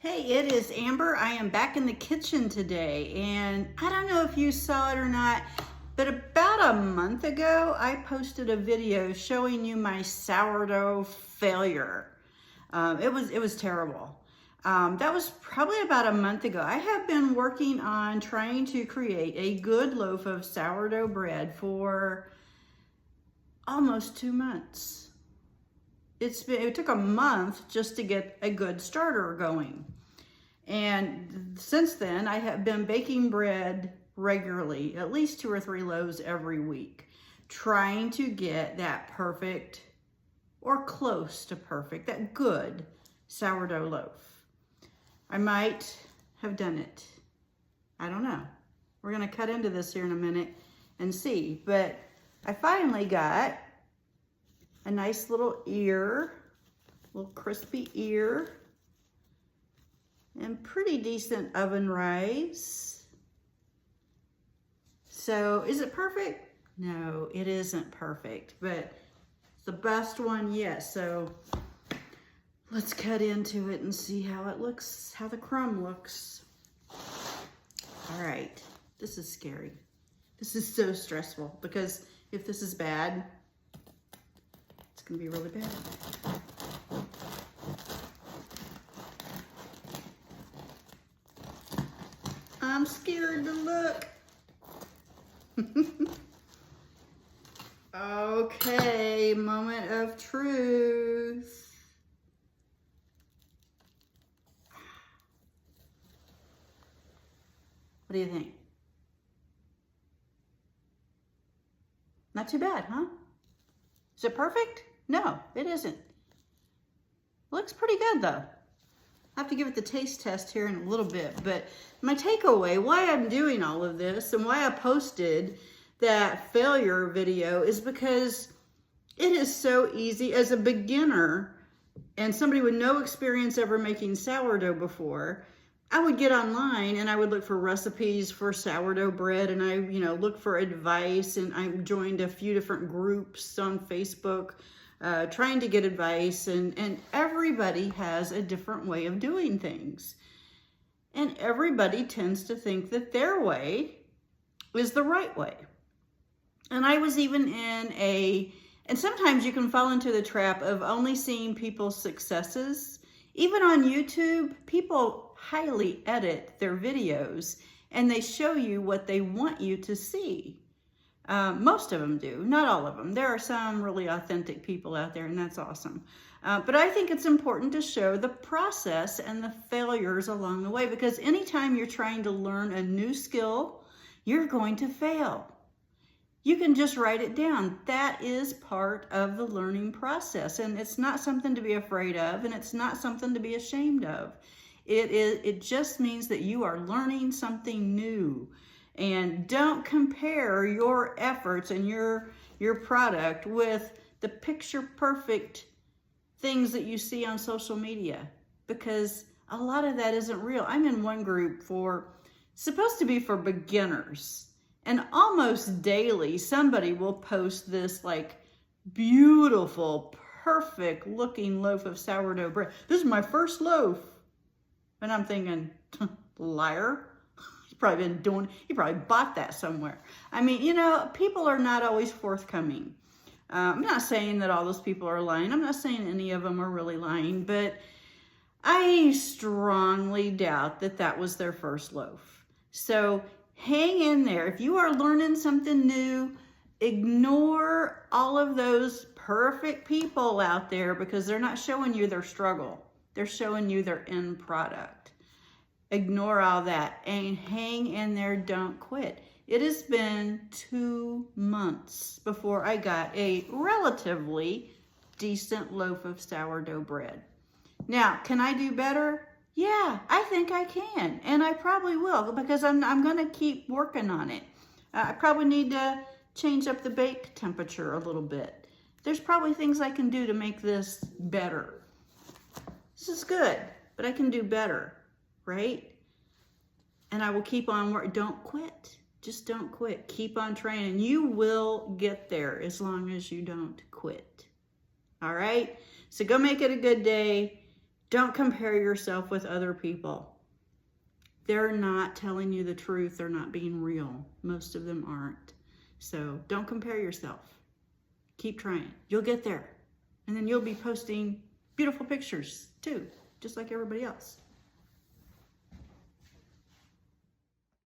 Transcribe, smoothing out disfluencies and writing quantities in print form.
Hey, it is Amber. I am back in the kitchen today, and I don't know if you saw it or not, but about a month ago, I posted a video showing you my sourdough failure. It was terrible. That was probably about a month ago. I have been working on trying to create a good loaf of sourdough bread for almost 2 months. It took a month just to get a good starter going. And since then, I have been baking bread regularly, at least 2 or 3 loaves every week, trying to get that perfect or close to perfect, that good sourdough loaf. I might have done it. I don't know. We're going to cut into this here in a minute and see. But I finally got a nice little crispy ear, and pretty decent oven rise. So is it perfect? No, it isn't perfect, but it's the best one yet. So let's cut into it and see how it looks, how the crumb looks. All right, this is scary. This is so stressful because if this is bad, it's gonna be really bad. I'm scared to look. Okay, moment of truth. What do you think? Not too bad, huh? Is it perfect? No, it isn't. Looks pretty good though. I have to give it the taste test here in a little bit, but my takeaway, why I'm doing all of this and why I posted that failure video is because it is so easy as a beginner and somebody with no experience ever making sourdough before. I would get online and I would look for recipes for sourdough bread, and I, look for advice, and I joined a few different groups on Facebook trying to get advice, and everybody has a different way of doing things. And everybody tends to think that their way is the right way. And I was even and sometimes you can fall into the trap of only seeing people's successes. Even on YouTube, people highly edit their videos and they show you what they want you to see. Most of them do, not all of them. There are some really authentic people out there, and that's awesome. But I think it's important to show the process and the failures along the way, because anytime you're trying to learn a new skill, you're going to fail. You can just write it down. That is part of the learning process, and it's not something to be afraid of, and it's not something to be ashamed of. It just means that you are learning something new. And don't compare your efforts and your product with the picture perfect things that you see on social media, because a lot of that isn't real. I'm in one group supposed to be for beginners, and almost daily somebody will post this like beautiful, perfect looking loaf of sourdough bread. This is my first loaf. And I'm thinking, liar. You probably bought that somewhere. I mean, people are not always forthcoming. I'm not saying that all those people are lying. I'm not saying any of them are really lying, but I strongly doubt that that was their first loaf. So hang in there. If you are learning something new, ignore all of those perfect people out there, because they're not showing you their struggle. They're showing you their end product. Ignore all that and hang in there. Don't quit. It has been 2 months before I got a relatively decent loaf of sourdough bread. Now, can I do better? Yeah, I think I can, and I probably will, because I'm going to keep working on it. I probably need to change up the bake temperature a little bit. There's probably things I can do to make this better. This is good, but I can do better, right? And I will keep on working. Don't quit. Just don't quit. Keep on training. You will get there as long as you don't quit. All right? So go make it a good day. Don't compare yourself with other people. They're not telling you the truth. They're not being real. Most of them aren't. So don't compare yourself. Keep trying. You'll get there. And then you'll be posting beautiful pictures too, just like everybody else.